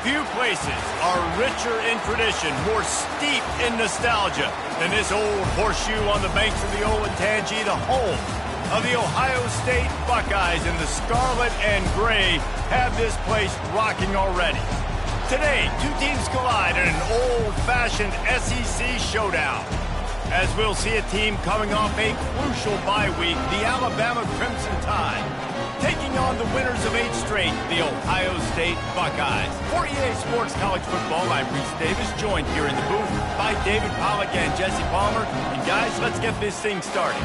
Few places are richer in tradition, more steep in nostalgia than this old horseshoe on the banks of the Olentangy, the home of the Ohio State Buckeyes, and the scarlet and gray have this place rocking already. Today, two teams collide in an old-fashioned SEC showdown, as we'll see a team coming off a crucial bye week, the Alabama Crimson Tide, taking on the winners of 8 straight, the Ohio State Buckeyes. For EA Sports College Football, I'm Reese Davis, joined here in the booth by David Pollack and Jesse Palmer. And guys, let's get this thing started.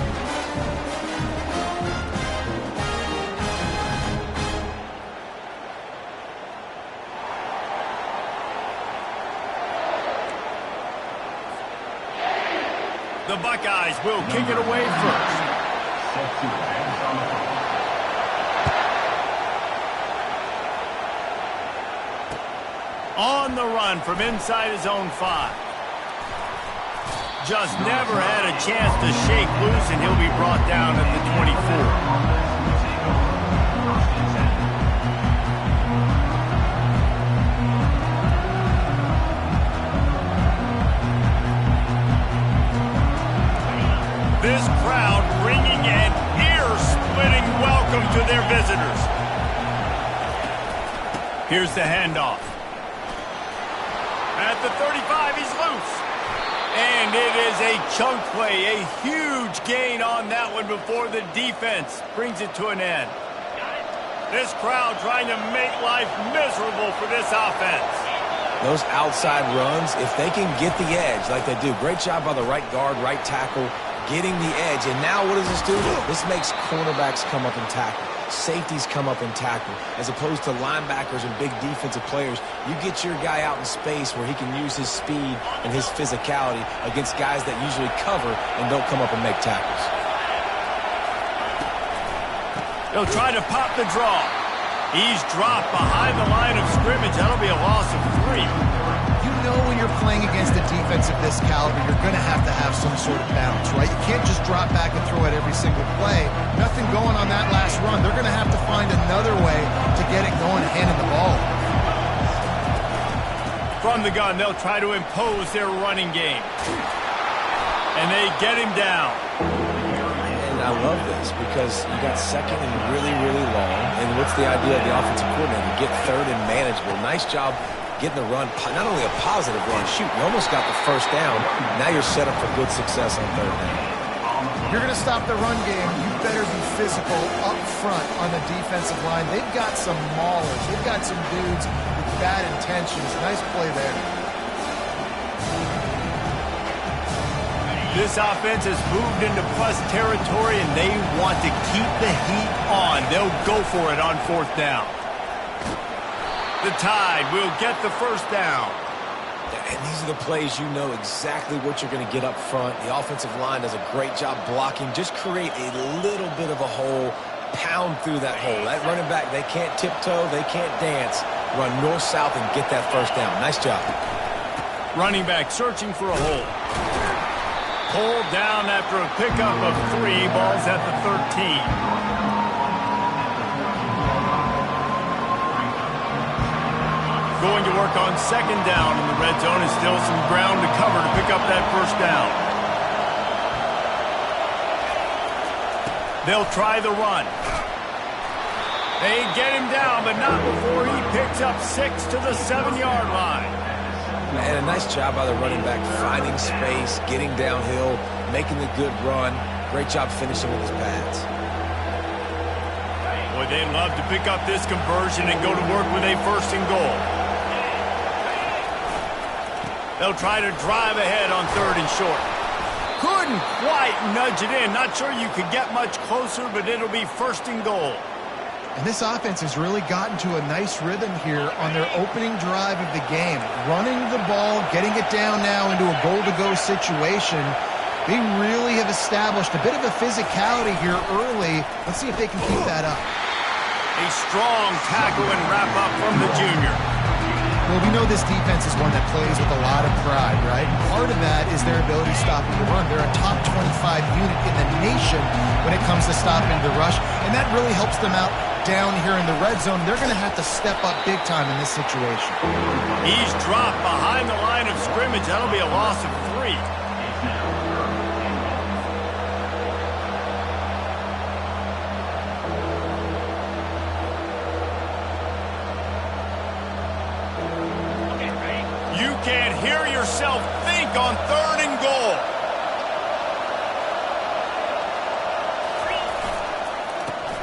The Buckeyes will kick it away first. On the run from inside his own 5. Just never had a chance to shake loose, and he'll be brought down at the 24. This crowd bringing an ear-splitting welcome to their visitors. Here's the handoff. At the 35, he's loose. And it is a chunk play, a huge gain on that one before the defense brings it to an end. This crowd trying to make life miserable for this offense. Those outside runs, if they can get the edge like they do, great job by the right guard, right tackle, getting the edge. And now what does this do? This makes cornerbacks come up and tackle. Safeties come up and tackle. As opposed to linebackers and big defensive players, you get your guy out in space where he can use his speed and his physicality against guys that usually cover and don't come up and make tackles. They'll try to pop the draw. He's dropped behind the line of scrimmage. That'll be a loss of 3. You know when you're playing against a defense of this caliber, you're going to have some sort of balance, right? You can't just drop back and throw it every single play. Nothing going on that last run. They're going to have to find another way to get it going, handing the ball. From the gun, they'll try to impose their running game. And they get him down. And I love this because you got second and really, really long. And what's the idea of the offensive coordinator? Get third and manageable. Nice job getting the run, not only a positive run, shoot, you almost got the first down. Now you're set up for good success on third down. You're going to stop the run game, you better be physical up front on the defensive line. They've got some maulers. They've got some dudes with bad intentions. Nice play there. This offense has moved into plus territory, and they want to keep the heat on. They'll go for it on 4th down. The Tide will get the first down. And these are the plays you know exactly what you're going to get up front. The offensive line does a great job blocking. Just create a little bit of a hole, pound through that hole. That running back, they can't tiptoe, they can't dance. Run north-south and get that first down. Nice job. Running back searching for a hole. Pulled down after a pickup of 3, balls at the 13. Going to work on 2nd down in the red zone, and still some ground to cover to pick up that first down. They'll try the run. They get him down, but not before he picks up 6 to the 7-yard line. And a nice job by the running back, finding space, getting downhill, making the good run. Great job finishing with his pads. Boy, they'd love to pick up this conversion and go to work with a 1st and goal. They'll try to drive ahead on 3rd and short. Couldn't quite nudge it in. Not sure you could get much closer, but it'll be 1st and goal. And this offense has really gotten to a nice rhythm here on their opening drive of the game. Running the ball, getting it down now into a goal-to-go situation. They really have established a bit of a physicality here early. Let's see if they can keep that up. A strong tackle and wrap-up from the junior. Well, we know this defense is one that plays with a lot of pride, right? Part of that is their ability to stop the run. They're a top 25 unit in the nation when it comes to stopping the rush, and that really helps them out down here in the red zone, they're going to have to step up big time in this situation. He's dropped behind the line of scrimmage. That'll be a loss of 3. You can't hear yourself think on 3rd and goal.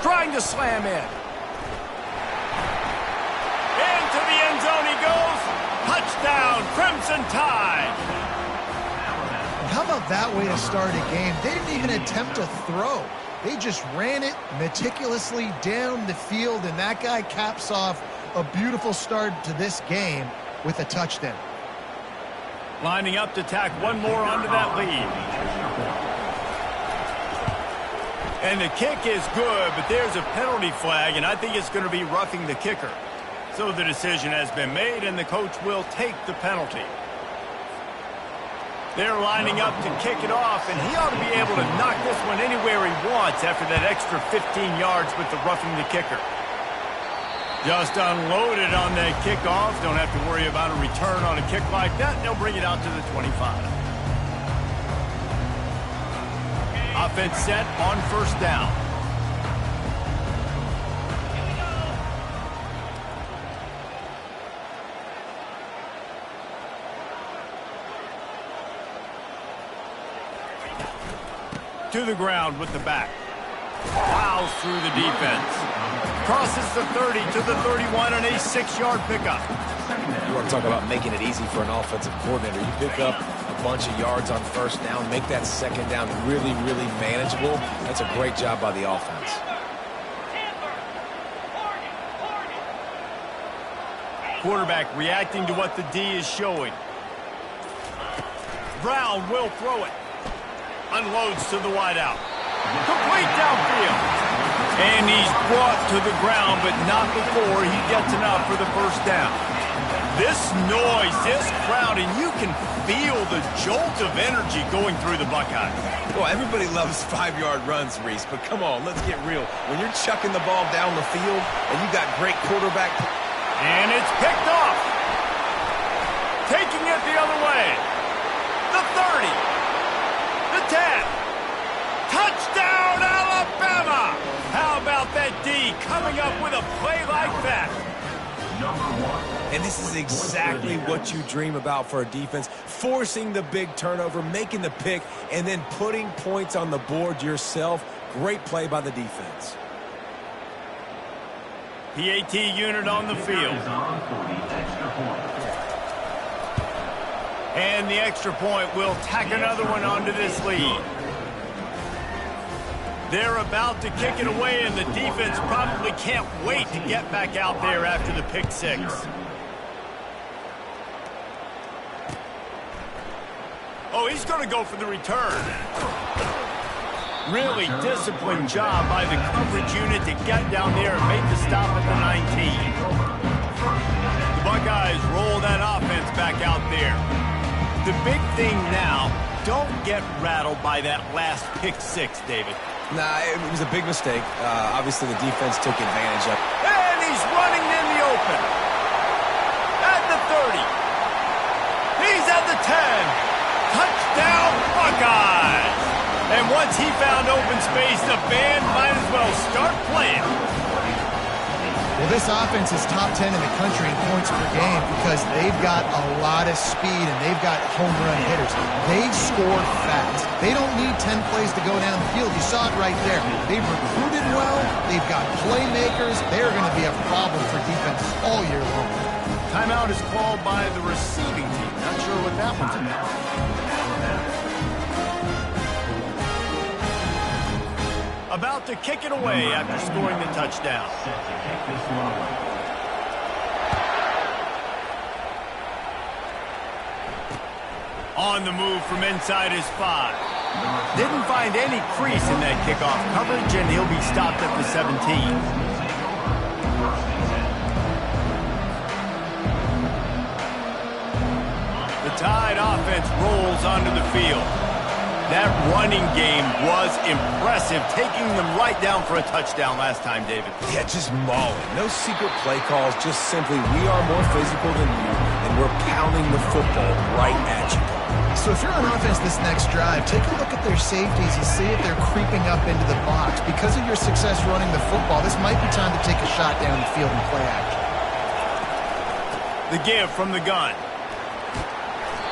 Trying to slam in. Into the end zone he goes. Touchdown, Crimson Tide. How about that way to start a game? They didn't even attempt to throw. They just ran it meticulously down the field, and that guy caps off a beautiful start to this game with a touchdown. Lining up to tack one more onto that lead. And the kick is good, but there's a penalty flag, and I think it's going to be roughing the kicker. So the decision has been made, and the coach will take the penalty. They're lining up to kick it off, and he ought to be able to knock this one anywhere he wants after that extra 15 yards with the roughing the kicker. Just unloaded on that kickoff. Don't have to worry about a return on a kick like that. They'll bring it out to the 25. Offense set on 1st down. To the ground with the back. Plows through the defense. Crosses the 30 to the 31 and a 6-yard pickup. You want to talk about making it easy for an offensive coordinator. You pick up a bunch of yards on 1st down, make that 2nd down really, really manageable. That's a great job by the offense. Quarterback reacting to what the D is showing. Brown will throw it. Unloads to the wideout. Complete downfield. And he's brought to the ground, but not before he gets enough for the 1st down. This noise, this crowd, and you can feel the jolt of energy going through the Buckeyes. Well, everybody loves 5-yard runs, Reese, but come on, let's get real. When you're chucking the ball down the field and you got great quarterback... And it's picked off. Taking it the other way. The 30. The 10. Touchdown, Alabama! How about that D coming up with a play like that? And this is exactly what you dream about for a defense. Forcing the big turnover, making the pick, and then putting points on the board yourself. Great play by the defense. PAT unit on the field. And the extra point will tack another one onto this lead. They're about to kick it away, and the defense probably can't wait to get back out there after the pick 6. Oh, he's going to go for the return. Really disciplined job by the coverage unit to get down there and make the stop at the 19. The Buckeyes roll that offense back out there. The big thing now, don't get rattled by that last pick 6, David. Nah, it was a big mistake. Obviously, the defense took advantage of it. And he's running in the open. At the 30. He's at the 10. Touchdown, Buckeyes. And once he found open space, the band might as well start playing. Well, this offense is top 10 in the country in points per game because they've got a lot of speed and they've got home run hitters. They score fast. They don't need 10 plays to go down the field. You saw it right there. They've recruited well. They've got playmakers. They're going to be a problem for defense all year long. Timeout is called by the receiving team. Not sure what that one's about. About to kick it away after scoring the touchdown. On the move from inside his 5. Didn't find any crease in that kickoff coverage, and he'll be stopped at the 17. The Tide offense rolls onto the field. That running game was impressive, taking them right down for a touchdown last time, David. Yeah, just mauling. No secret play calls, just simply we are more physical than you, and we're pounding the football right at you. So if you're on offense this next drive, take a look at their safeties and see if they're creeping up into the box. Because of your success running the football, this might be time to take a shot down the field and play action. The give from the gun.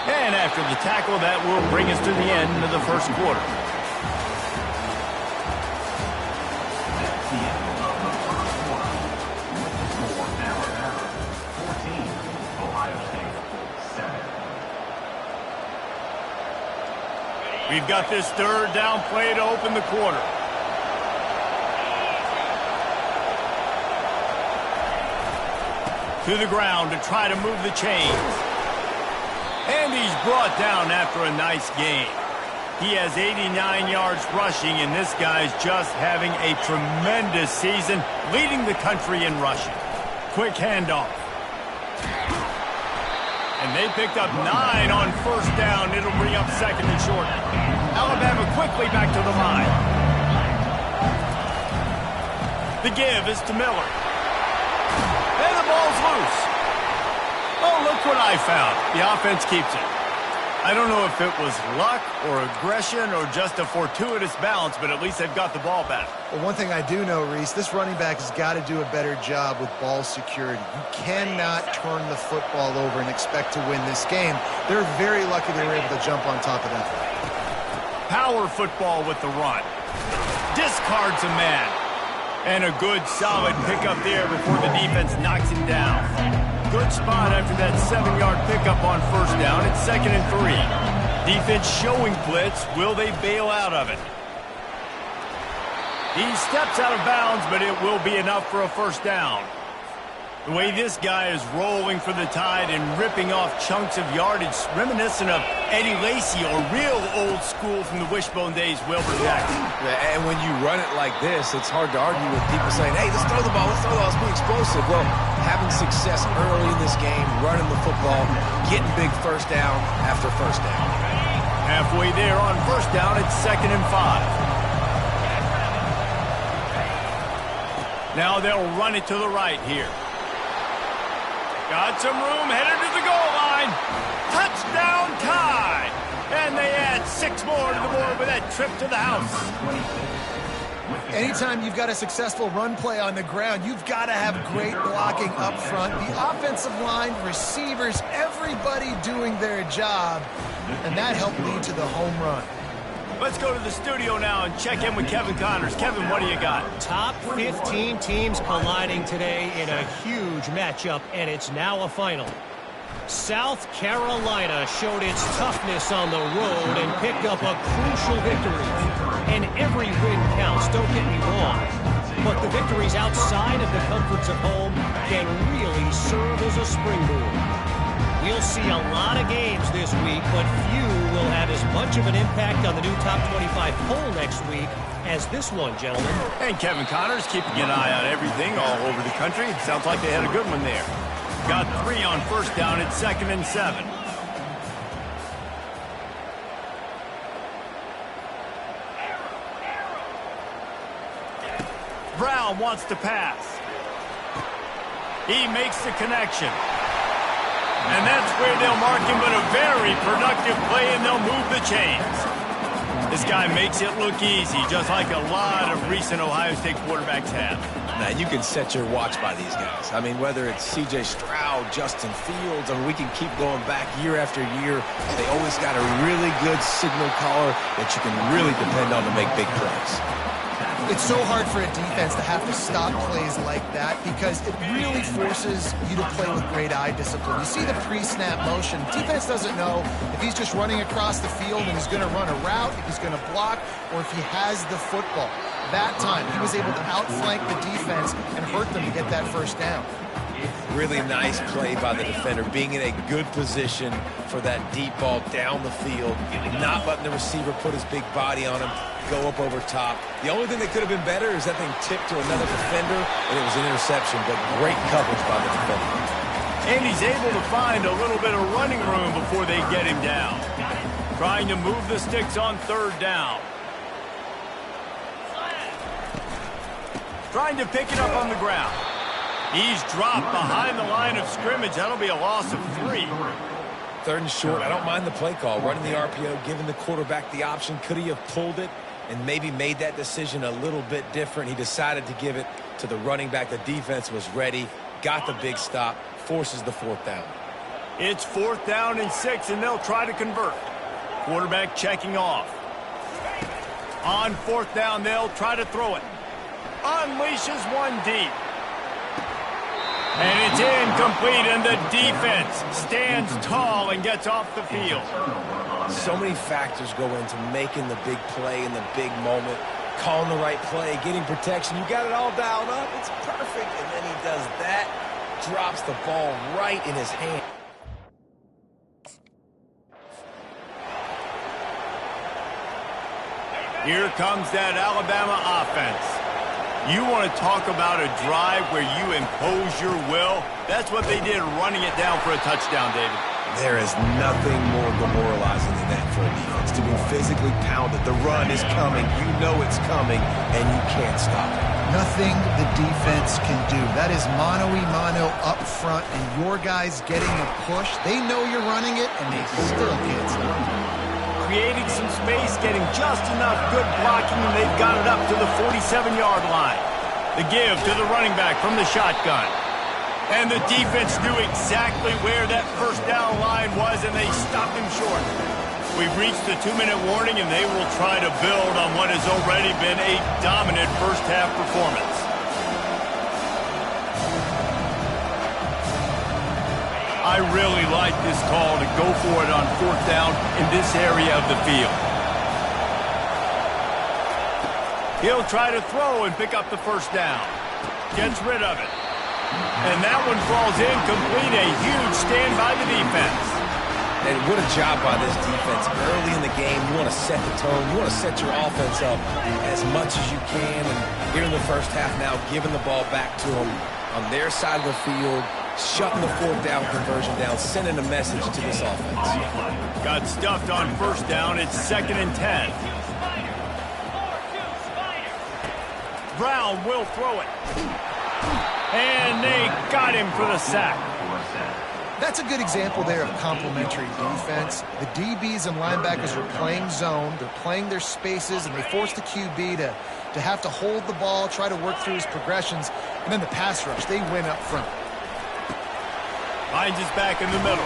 And after the tackle, that will bring us to the end of the first quarter. We've got this third down play to open the quarter. To the ground to try to move the chains. And he's brought down after a nice gain. He has 89 yards rushing, and this guy's just having a tremendous season, leading the country in rushing. Quick handoff. And they picked up 9 on first down. It'll bring up second and short. Alabama quickly back to the line. The give is to Miller. And the ball's loose. Oh, look what I found. The offense keeps it. I don't know if it was luck or aggression or just a fortuitous balance, but at least they've got the ball back. Well, one thing I do know, Reese, this running back has got to do a better job with ball security. You cannot turn the football over and expect to win this game. They're very lucky they were able to jump on top of that. Power football with the run. Discards a man. And a good, solid pickup there before the defense knocks him down. Good spot after that 7-yard pickup on first down. It's 2nd and 3. Defense showing blitz. Will they bail out of it? He steps out of bounds, but it will be enough for a first down. The way this guy is rolling for the Tide and ripping off chunks of yardage, reminiscent of Eddie Lacy or real old school from the wishbone days, Wilbur Jackson. And when you run it like this, it's hard to argue with people saying, hey, let's throw the ball, let's be explosive. Well, having success early in this game, running the football, getting big first down after first down. Halfway there on first down, it's 2nd and 5. Now they'll run it to the right here. Got some room, headed to the goal line. Touchdown Tide! And they add 6 more to the board with that trip to the house. Anytime you've got a successful run play on the ground, you've got to have great blocking up front. The offensive line, receivers, everybody doing their job. And that helped lead to the home run. Let's go to the studio now and check in with Kevin Connors. Kevin, what do you got? Top 15 teams colliding today in a huge matchup, and it's now a final. South Carolina showed its toughness on the road and picked up a crucial victory. And every win counts, don't get me wrong. But the victories outside of the comforts of home can really serve as a springboard. We'll see a lot of games this week, but few will have as much of an impact on the new Top 25 poll next week as this one, gentlemen. And Kevin Connors keeping an eye on everything all over the country. Sounds like they had a good one there. Got 3 on first down at 2nd and 7. Brown wants to pass. He makes the connection. And that's where they'll mark him, but a very productive play, and they'll move the chains. This guy makes it look easy, just like a lot of recent Ohio State quarterbacks have. Now, you can set your watch by these guys. I mean, whether it's C.J. Stroud, Justin Fields, I mean, we can keep going back year after year. They always got a really good signal caller that you can really depend on to make big plays. It's so hard for a defense to have to stop plays like that because it really forces you to play with great eye discipline. You see the pre-snap motion. Defense doesn't know if he's just running across the field and he's going to run a route, if he's going to block, or if he has the football. That time, he was able to outflank the defense and hurt them to get that first down. Really nice play by the defender, being in a good position for that deep ball down the field, not letting the receiver put his big body on him, go up over top. The only thing that could have been better is that thing tipped to another defender, and it was an interception, but great coverage by the defender. And he's able to find a little bit of running room before they get him down. Trying to move the sticks on third down. Trying to pick it up on the ground. He's dropped behind the line of scrimmage. That'll be a loss of 3. Third and short. I don't mind the play call. Running the RPO, giving the quarterback the option. Could he have pulled it and maybe made that decision a little bit different? He decided to give it to the running back. The defense was ready. Got the big stop. Forces the 4th down. It's 4th down and 6, and they'll try to convert. Quarterback checking off. On 4th down, they'll try to throw it. Unleashes one deep. And it's incomplete, and the defense stands tall and gets off the field. So many factors go into making the big play in the big moment. Calling the right play, getting protection. You got it all dialed up. It's perfect. And then he does that. Drops the ball right in his hand. Here comes that Alabama offense. You want to talk about a drive where you impose your will? That's what they did, running it down for a touchdown, David. There is nothing more demoralizing than that for a defense. To be physically pounded. The run is coming. You know it's coming, and you can't stop it. Nothing the defense can do. That is mano-a-mano up front, and your guys getting the push. They know you're running it, and they still can't stop it. Creating some space, getting just enough good blocking, and they've got it up to the 47-yard line. The give to the running back from the shotgun. And the defense knew exactly where that first down line was, and they stopped him short. We've reached the 2-minute warning, and they will try to build on what has already been a dominant first-half performance. I really like this call to go for it on 4th down in this area of the field. He'll try to throw and pick up the first down. Gets rid of it. And that one falls incomplete. A huge stand by the defense. And what a job by this defense. Early in the game, you want to set the tone. You want to set your offense up as much as you can. And here in the first half now, giving the ball back to them on their side of the field, shutting the 4th down conversion down, sending a message to this offense. Got stuffed on first down. It's 2nd and 10. Brown will throw it. And they got him for the sack. That's a good example there of complementary defense. The DBs and linebackers are playing zone. They're playing their spaces, and they force the QB to have to hold the ball, try to work through his progressions. And then the pass rush, they win up front. Finds his back in the middle.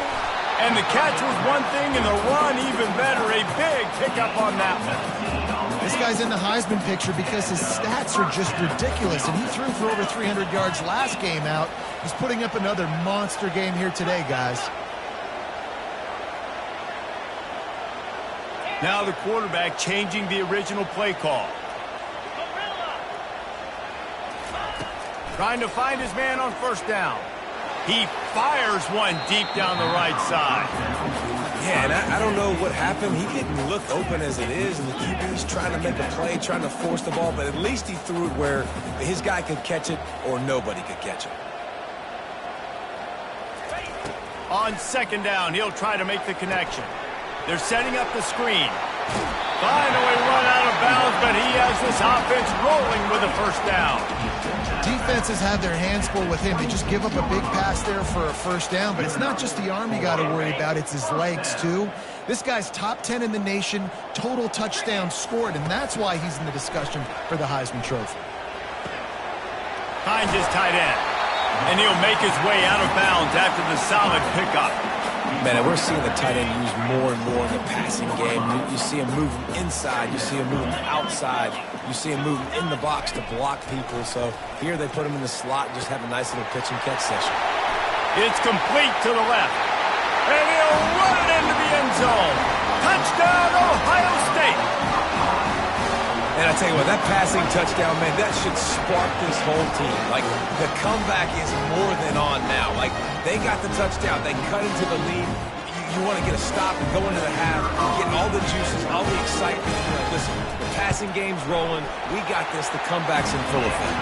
And the catch was one thing, and the run even better. A big pickup on that one. This guy's in the Heisman picture because his stats are just ridiculous, and he threw for over 300 yards last game out. He's putting up another monster game here today, guys. Now the quarterback changing the original play call. Trying to find his man on first down. He fires one deep down the right side. Yeah, and I don't know what happened. He didn't look open as it is, and the QB's trying to make a play, trying to force the ball, but at least he threw it where his guy could catch it or nobody could catch it. On 2nd down, he'll try to make the connection. They're setting up the screen. Finally run out of bounds, but he has this offense rolling with a first down. Defenses have their hands full with him. They just give up a big pass there for a first down, but it's not just the arm you got to worry about, it's his legs too. This guy's top 10 in the nation, total touchdowns scored, and that's why he's in the discussion for the Heisman Trophy. Finds his tight end, and he'll make his way out of bounds after the solid pickup. Man, and we're seeing the tight end used more and more in the passing game. You see him moving inside. You see him moving outside. You see him moving in the box to block people. So here they put him in the slot and just have a nice little pitch and catch session. It's complete to the left. And he'll run it into the end zone. Touchdown, Ohio State. And I tell you what, that passing touchdown, man, that should spark this whole team. Like, the comeback is more than on now. Like, they got the touchdown. They cut into the lead. You want to get a stop and go into the half, get all the juices, all the excitement. Listen, the passing game's rolling. We got this. The comeback's in full effect.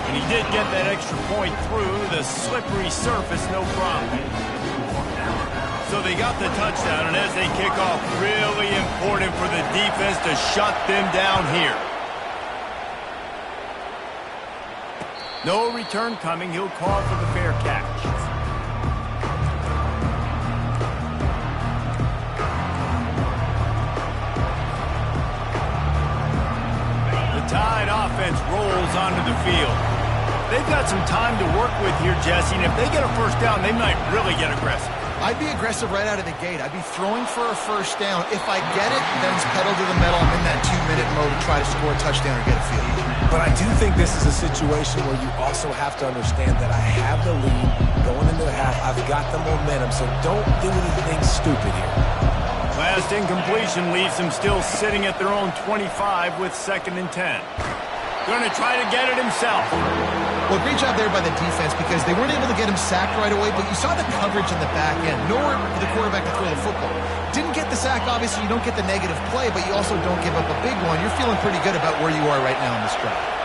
And he did get that extra point through the slippery surface, no problem. So they got the touchdown, and as they kick off, really important for the defense to shut them down here. No return coming. He'll call for the fair catch. The Tide offense rolls onto the field. They've got some time to work with here, Jesse, and if they get a first down, they might really get aggressive. I'd be aggressive right out of the gate. I'd be throwing for a first down. If I get it, then it's pedal to the metal. I'm in that 2-minute mode to try to score a touchdown or get a field. But I do think this is a situation where you also have to understand that I have the lead going into the half. I've got the momentum, so don't do anything stupid here. Last incompletion leaves them still sitting at their own 25 with 2nd and 10. Going to try to get it himself. Well, great job there by the defense because they weren't able to get him sacked right away, but you saw the coverage in the back end. Nowhere for the quarterback to throw the football. Didn't get the sack, obviously. You don't get the negative play, but you also don't give up a big one. You're feeling pretty good about where you are right now in this drive.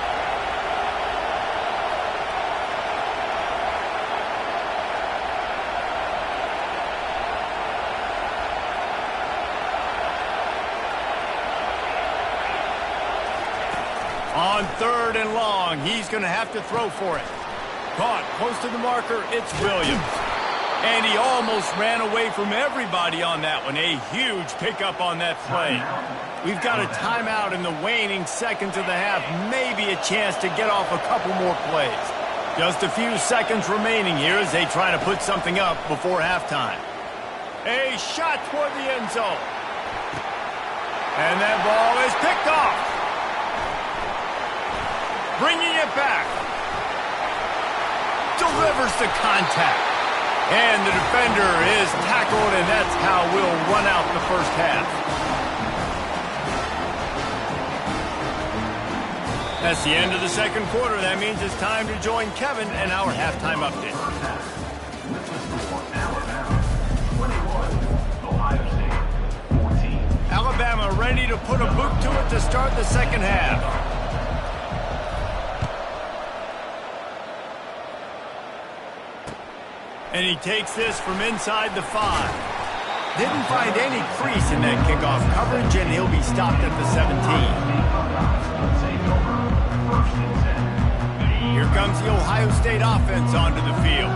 On 3rd and long, he's going to have to throw for it. Caught close to the marker, it's Williams. And he almost ran away from everybody on that one. A huge pickup on that play. We've got a timeout in the waning seconds of the half. Maybe a chance to get off a couple more plays. Just a few seconds remaining here as they try to put something up before halftime. A shot toward the end zone. And that ball is picked off. Bringing it back. Delivers the contact. And the defender is tackled, and that's how we'll run out the first half. That's the end of the 2nd quarter. That means it's time to join Kevin and our halftime update. Alabama ready to put a boot to it to start the 2nd half. And he takes this from inside the 5. Didn't find any crease in that kickoff coverage, and he'll be stopped at the 17. Here comes the Ohio State offense onto the field.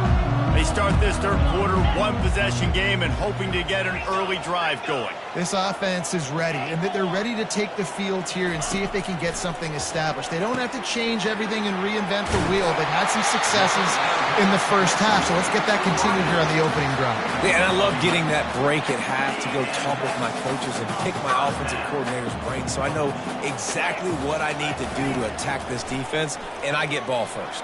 They start this 3rd quarter, 1-possession game, and hoping to get an early drive going. This offense is ready, and they're ready to take the field here and see if they can get something established. They don't have to change everything and reinvent the wheel. They've had some successes in the first half, so let's get that continued here on the opening drive. Yeah, and I love getting that break at half to go talk with my coaches and pick my offensive coordinator's brain so I know exactly what I need to do to attack this defense, and I get ball first.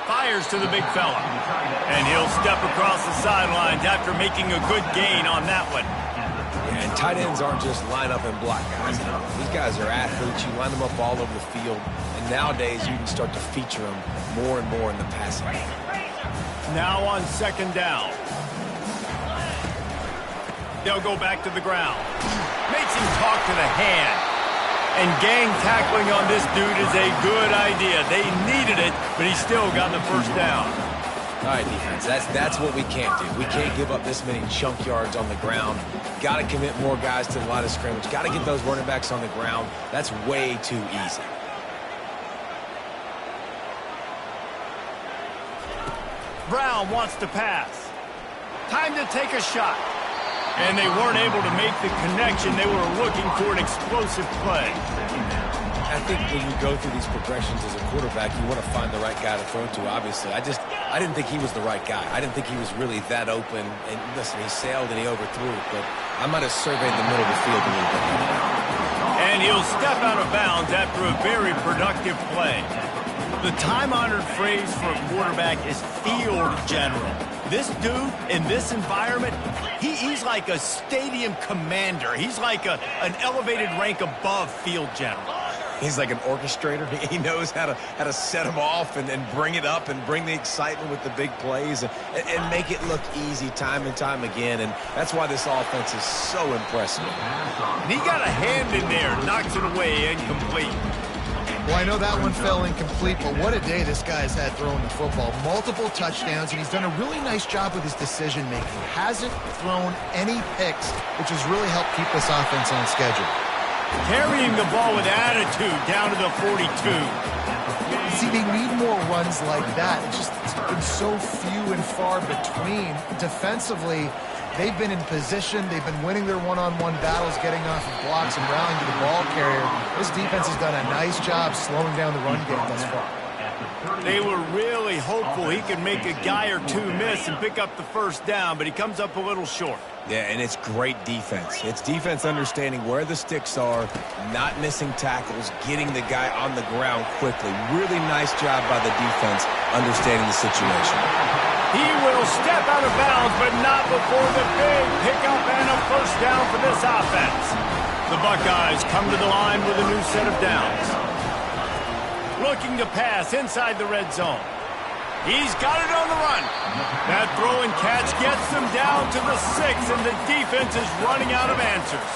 Fires to the big fella. And he'll step across the sidelines after making a good gain on that one. Yeah, and tight ends aren't just line up and block guys. These guys are athletes. You line them up all over the field. And nowadays, you can start to feature them more and more in the passing game. Now on 2nd down. They'll go back to the ground. Makes him talk to the hand. And gang tackling on this dude is a good idea. They needed it, but he still got the first down. All right, defense, that's what we can't do. We can't give up this many chunk yards on the ground. Got to commit more guys to the line of scrimmage. Got to get those running backs on the ground. That's way too easy. Brown wants to pass. Time to take a shot. And they weren't able to make the connection. They were looking for an explosive play. I think when you go through these progressions as a quarterback, you want to find the right guy to throw to, obviously. I didn't think he was the right guy. I didn't think he was really that open. And listen, he sailed and he overthrew it, but I might have surveyed the middle of the field a little bit. And he'll step out of bounds after a very productive play. The time-honored phrase for a quarterback is field general. This dude, in this environment, he's like a stadium commander. He's like an elevated rank above field general. He's like an orchestrator. He knows how to set them off and bring it up and bring the excitement with the big plays and make it look easy time and time again. And that's why this offense is so impressive. And he got a hand in there, knocks it away, incomplete. Well, I know that one fell incomplete, but what a day this guy has had throwing the football. Multiple touchdowns, and he's done a really nice job with his decision-making. Hasn't thrown any picks, which has really helped keep this offense on schedule. Carrying the ball with attitude down to the 42. See, they need more runs like that. It's been so few and far between. Defensively, they've been in position. They've been winning their one-on-one battles, getting off of blocks and rallying to the ball carrier. This defense has done a nice job slowing down the run game thus far. They were really hopeful he could make a guy or two miss and pick up the first down, but he comes up a little short. Yeah, and it's great defense. It's defense understanding where the sticks are, not missing tackles, getting the guy on the ground quickly. Really nice job by the defense understanding the situation. He will step out of bounds, but not before the big pickup and a first down for this offense. The Buckeyes come to the line with a new set of downs. Looking to pass inside the red zone. He's got it on the run. That throw and catch gets them down to the 6, and the defense is running out of answers.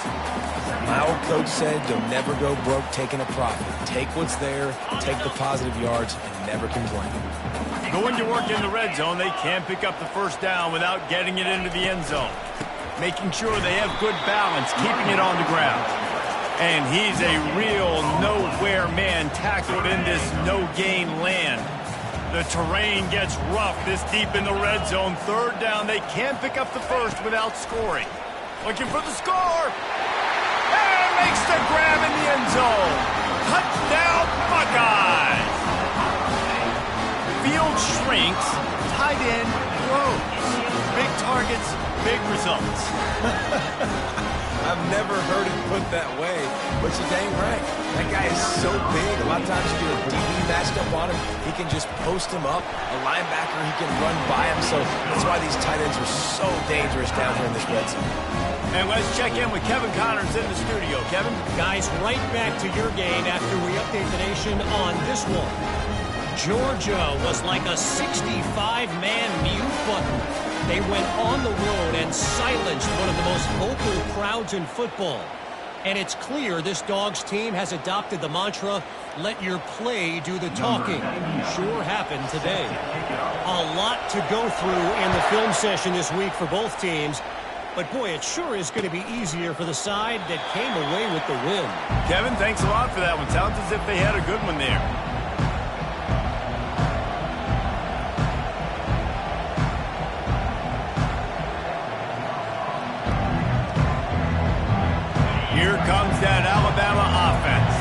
My old coach said you'll never go broke taking a profit. Take what's there, take the positive yards, and never complain. Going to work in the red zone, they can't pick up the first down without getting it into the end zone. Making sure they have good balance, keeping it on the ground. And he's a real nowhere man tackled in this no-gain land. The terrain gets rough this deep in the red zone. Third down, they can't pick up the first without scoring. Looking for the score. And makes the grab in the end zone. Touchdown, Buckeyes. Field shrinks, tight end grows. Big targets, big results. I've never heard it put that way, but you're dang right. That guy is so big. A lot of times you do a DB matched up on him. He can just post him up. A linebacker, he can run by him. So that's why these tight ends are so dangerous down here in this red zone. And let's check in with Kevin Connors in the studio. Kevin? Guys, right back to your game after we update the nation on this one. Georgia was like a 65-man mute button. They went on the road and silenced one of the most vocal crowds in football. And it's clear this Dogs team has adopted the mantra, let your play do the talking. Sure happened today. A lot to go through in the film session this week for both teams. But boy, it sure is going to be easier for the side that came away with the win. Kevin, thanks a lot for that one. Sounds as if they had a good one there. Here comes that Alabama offense.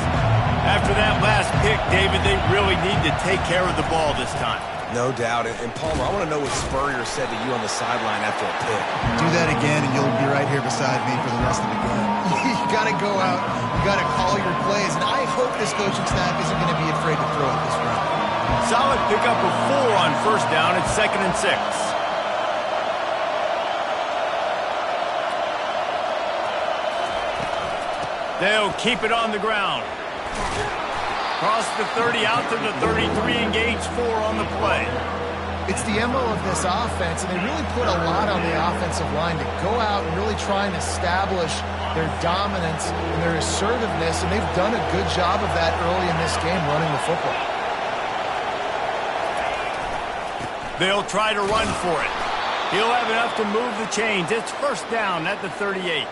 After that last pick, David, they really need to take care of the ball this time. No doubt. And Palmer, I want to know what Spurrier said to you on the sideline after a pick. Do that again, and you'll be right here beside me for the rest of the game. You got to go out. You got to call your plays. And I hope this coaching staff isn't going to be afraid to throw it this round. Solid pickup of 4 on first down. It's 2nd and 6. They'll keep it on the ground. Cross the 30 out to the 33, engage 4 on the play. It's the MO of this offense, and they really put a lot on the offensive line to go out and really try and establish their dominance and their assertiveness, and they've done a good job of that early in this game running the football. They'll try to run for it. He'll have enough to move the chains. It's first down at the 38.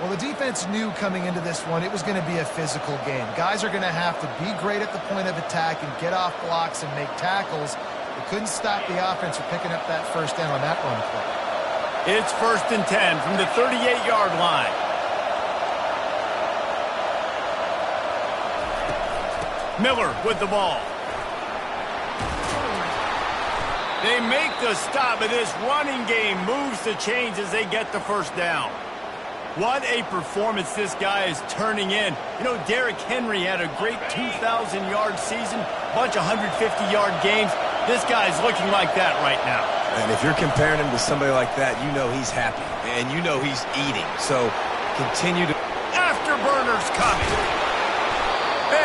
Well, the defense knew coming into this one it was going to be a physical game. Guys are going to have to be great at the point of attack and get off blocks and make tackles. They couldn't stop the offense from picking up that first down on that run play. It's 1st and 10 from the 38-yard line. Miller with the ball. They make the stop, but this running game moves the chains as they get the first down. What a performance this guy is turning in. You know, Derrick Henry had a great 2,000-yard season, bunch of 150-yard games. This guy's looking like that right now. And if you're comparing him to somebody like that, you know he's happy. And you know he's eating. So continue to... Afterburners coming.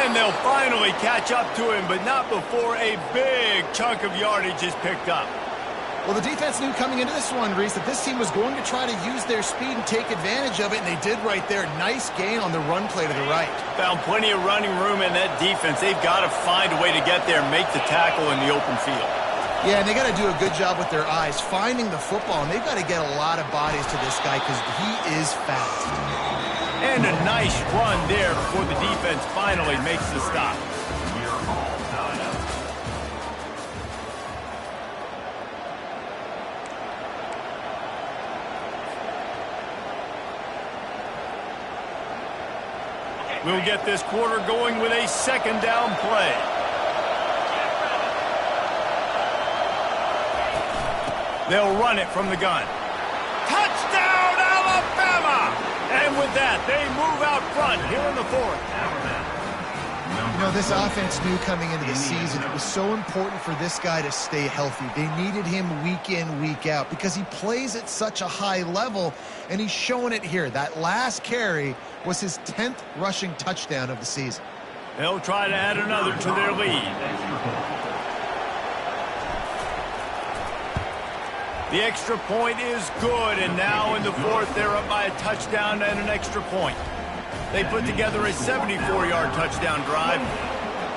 And they'll finally catch up to him, but not before a big chunk of yardage is picked up. Well, the defense knew coming into this one, Reese, that this team was going to try to use their speed and take advantage of it, and they did right there. Nice gain on the run play to the right. Found plenty of running room in that defense. They've got to find a way to get there and make the tackle in the open field. Yeah, and they got to do a good job with their eyes, finding the football, and they've got to get a lot of bodies to this guy because he is fast. And a nice run there before the defense finally makes the stop. We'll get this quarter going with a second down play. They'll run it from the gun. Touchdown, Alabama! And with that, they move out front here in the fourth. You know, this offense knew coming into the season it was so important for this guy to stay healthy. They needed him week in, week out because he plays at such a high level, and he's showing it here. That last carry was his 10th rushing touchdown of the season. They'll try to add another to their lead. The extra point is good, and now in the fourth, they're up by a touchdown and an extra point. They put together a 74-yard touchdown drive,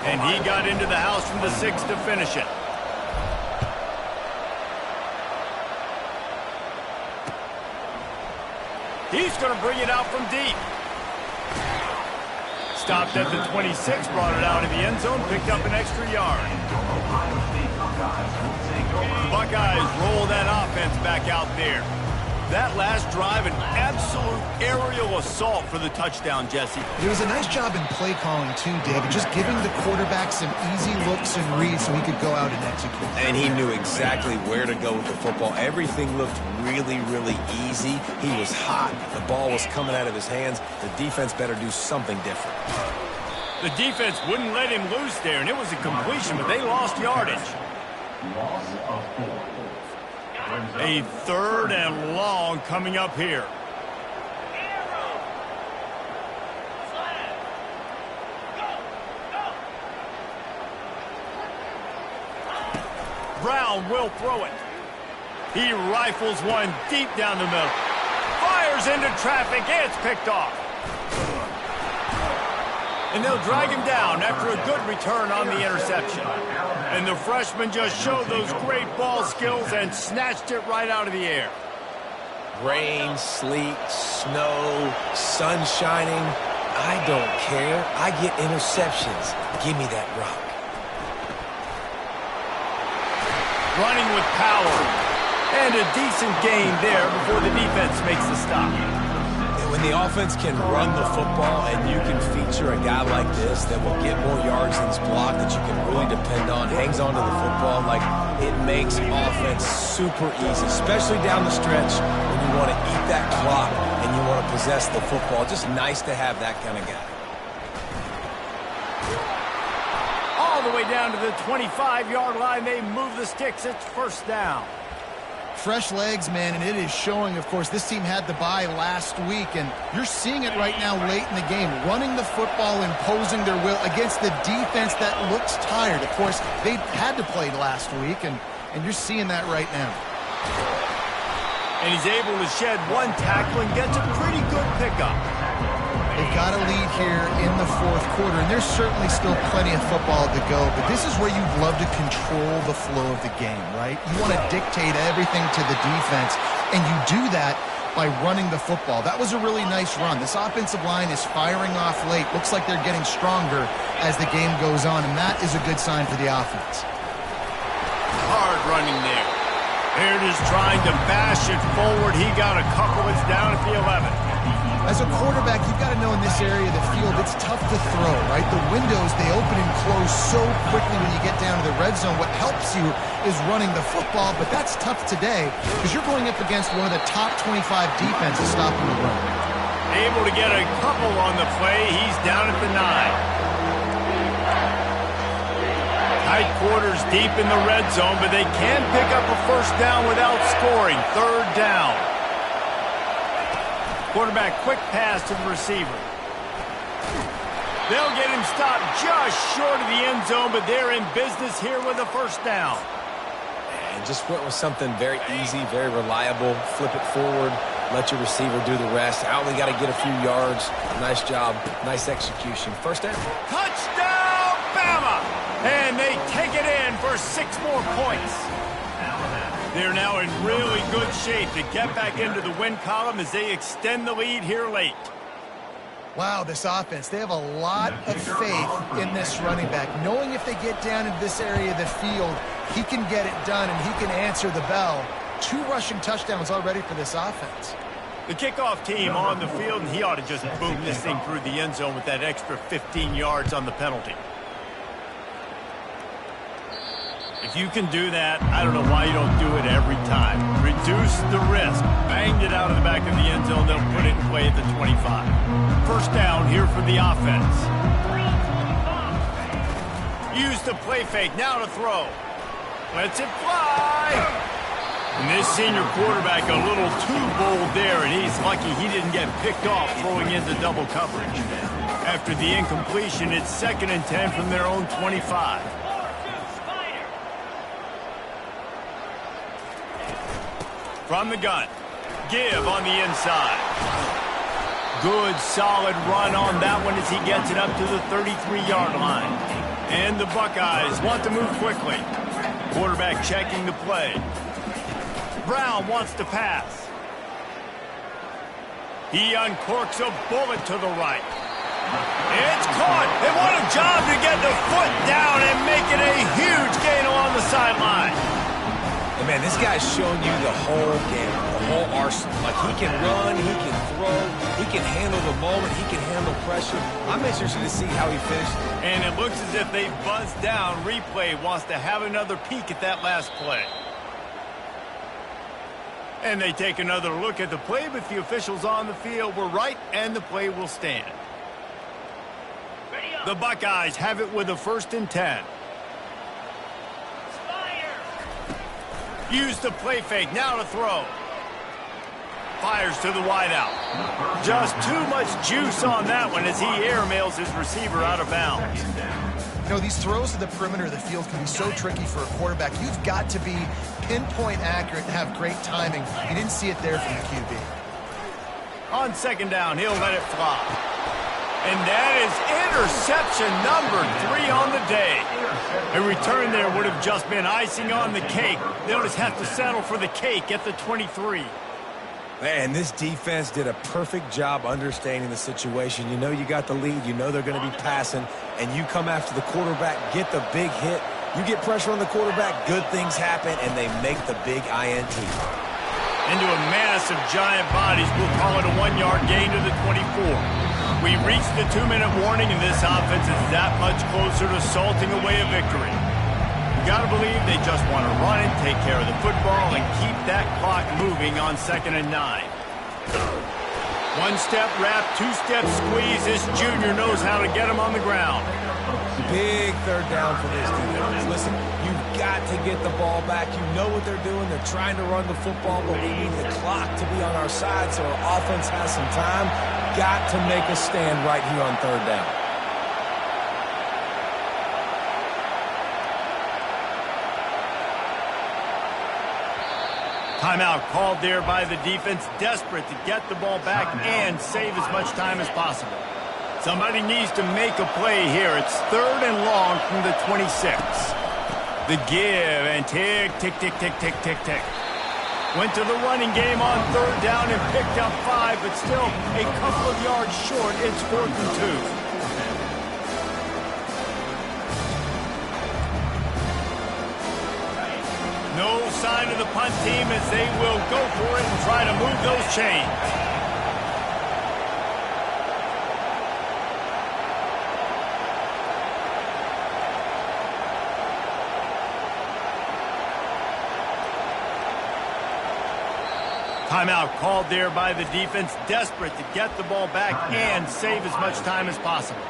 and he got into the house from the 6 to finish it. He's going to bring it out from deep. Stopped at the 26, brought it out of the end zone, picked up an extra yard. Buckeyes roll that offense back out there. That last drive, an absolute aerial assault for the touchdown, Jesse. It was a nice job in play calling too, David, just giving the quarterback some easy looks and reads so he could go out and execute. And he knew exactly where to go with the football. Everything looked really, really easy. He was hot. The ball was coming out of his hands. The defense better do something different. The defense wouldn't let him loose there, and it was a completion, but they lost yardage. Loss of 4. A third and long coming up here. Brown will throw it. He rifles one deep down the middle. Fires into traffic. It's picked off. And they'll drag him down after a good return on the interception. And the freshman just showed those great ball skills and snatched it right out of the air. Rain, sleet, snow, sun shining. I don't care. I get interceptions. Give me that rock. Running with power. And a decent gain there before the defense makes the stop. When the offense can run the football and you can feature a guy like this that will get more yards than his block, that you can really depend on, hangs onto the football, like it makes offense super easy, especially down the stretch when you want to eat that clock and you want to possess the football. Just nice to have that kind of guy. All the way down to the 25-yard line, they move the sticks. It's first down. Fresh legs, man, and it is showing, of course. This team had the bye last week, and you're seeing it right now late in the game. Running the football, imposing their will against the defense that looks tired. Of course, they had to play last week, and you're seeing that right now. And he's able to shed one tackle and gets a pretty good pickup. They've got a lead here in the fourth quarter, and there's certainly still plenty of football to go, but this is where you'd love to control the flow of the game, right? You want to dictate everything to the defense, and you do that by running the football. That was a really nice run. This offensive line is firing off late. Looks like they're getting stronger as the game goes on, and that is a good sign for the offense. Hard running there. Here it is trying to bash it forward. He got a couple. It's down at the 11. As a quarterback, you've got to know in this area of the field, it's tough to throw, right? The windows, they open and close so quickly when you get down to the red zone. What helps you is running the football, but that's tough today because you're going up against one of the top 25 defenses stopping the run. Able to get a couple on the play. He's down at the 9. Tight quarters deep in the red zone, but they can pick up a first down without scoring. Third down. Quarterback, quick pass to the receiver. They'll get him stopped just short of the end zone, but they're in business here with a first down. And Just went with something very easy, very reliable. Flip it forward, let your receiver do the rest. I only got to get a few yards. Nice job, nice execution. First down. Touchdown, Bama! And they take it in for 6 more points. They're now in really good shape to get back into the win column as they extend the lead here late. Wow, this offense, they have a lot of faith in this running back, knowing if they get down into this area of the field, he can get it done and he can answer the bell. 2 rushing touchdowns already for this offense. The kickoff team on the field, and he ought to just boom this thing through the end zone with that extra 15 yards on the penalty. If you can do that, I don't know why you don't do it every time. Reduce the risk. Banged it out of the back of the end zone. They'll put it in play at the 25. First down here for the offense. Use the play fake. Now to throw. Lets it fly. And this senior quarterback a little too bold there, and he's lucky he didn't get picked off throwing into double coverage. After the incompletion, it's 2nd and 10 from their own 25. From the gun, give on the inside. Good, solid run on that one as he gets it up to the 33-yard line. And the Buckeyes want to move quickly. Quarterback checking the play. Brown wants to pass. He uncorks a bullet to the right. It's caught. They want a job to get the foot down and make it a huge gain along the sideline. And man, this guy's showing you the whole game, the whole arsenal. Like, he can run, he can throw, he can handle the moment, he can handle pressure. I'm interested to see how he finished. And it looks as if they buzzed down. Replay wants to have another peek at that last play. And they take another look at the play, but the officials on the field were right, and the play will stand. The Buckeyes have it with a 1st and 10. Use the play fake, now to throw. Fires to the wideout. Just too much juice on that one as he airmails his receiver out of bounds. You know, these throws to the perimeter of the field can be so tricky for a quarterback. You've got to be pinpoint accurate and have great timing. You didn't see it there from the QB. On 2nd down, he'll let it fly. And that is interception number 3 on the day. A return there would have just been icing on the cake. They'll just have to settle for the cake at the 23. Man, this defense did a perfect job understanding the situation. You know you got the lead. You know they're going to be passing. And you come after the quarterback, get the big hit. You get pressure on the quarterback, good things happen, and they make the big INT. Into a mass of giant bodies. We'll call it a 1-yard gain to the 24. We reached the 2-minute warning, and this offense is that much closer to salting away a victory. You got to believe they just want to run and take care of the football and keep that clock moving on 2nd and 9. 1-step wrap, 2-step squeeze. This junior knows how to get him on the ground. Big 3rd down for this defense. Listen, you've got to get the ball back. You know what they're doing. They're trying to run the football, but we need the clock to be on our side so our offense has some time. Got to make a stand right here on 3rd down. Timeout called there by the defense, desperate to get the ball back and save as much time as possible. Somebody needs to make a play here. It's 3rd and long from the 26. The give and tick, tick, tick, tick, tick, tick, tick. Went to the running game on 3rd down and picked up 5, but still a couple of yards short. It's 4th and 2. No sign of the punt team as they will go for it and try to move those chains. Timeout called there by the defense, desperate to get the ball back and save as much time as possible.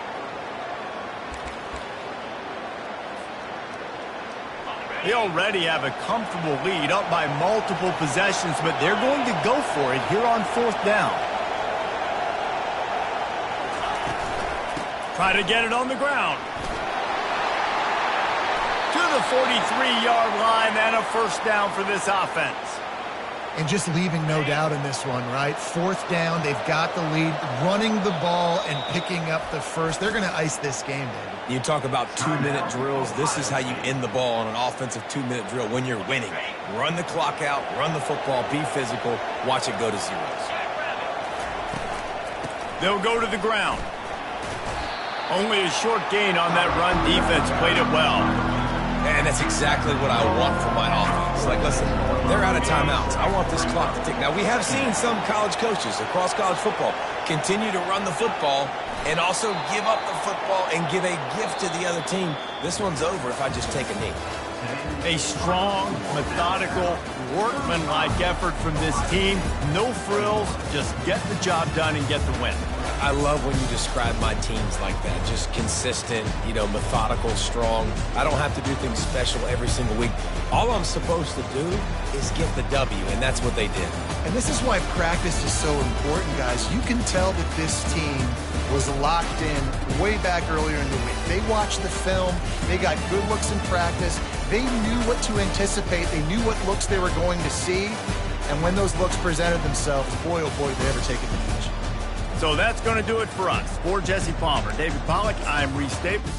They already have a comfortable lead, up by multiple possessions, but they're going to go for it here on 4th down. Try to get it on the ground. To the 43-yard line and a first down for this offense. And just leaving no doubt in this one, right? Fourth down, they've got the lead, running the ball and picking up the first. They're going to ice this game, David. You talk about 2-minute drills. This is how you end the ball on an offensive 2-minute drill when you're winning. Run the clock out, run the football, be physical, watch it go to zeros. They'll go to the ground. Only a short gain on that run. Defense played it well. And that's exactly what I want from my offense. Like, listen, they're out of timeouts. I want this clock to tick. Now, we have seen some college coaches across college football continue to run the football and also give up the football and give a gift to the other team. This one's over if I just take a knee. A strong, methodical, workmanlike effort from this team. No frills, just get the job done and get the win. I love when you describe my teams like that. Just consistent, methodical, strong. I don't have to do things special every single week. All I'm supposed to do is get the W, and that's what they did. And this is why practice is so important, guys. You can tell that this team was locked in way back earlier in the week. They watched the film. They got good looks in practice. They knew what to anticipate. They knew what looks they were going to see. And when those looks presented themselves, boy, oh boy, did they ever take advantage. So that's going to do it for us. For Jesse Palmer, David Pollack, I'm Reese Staples.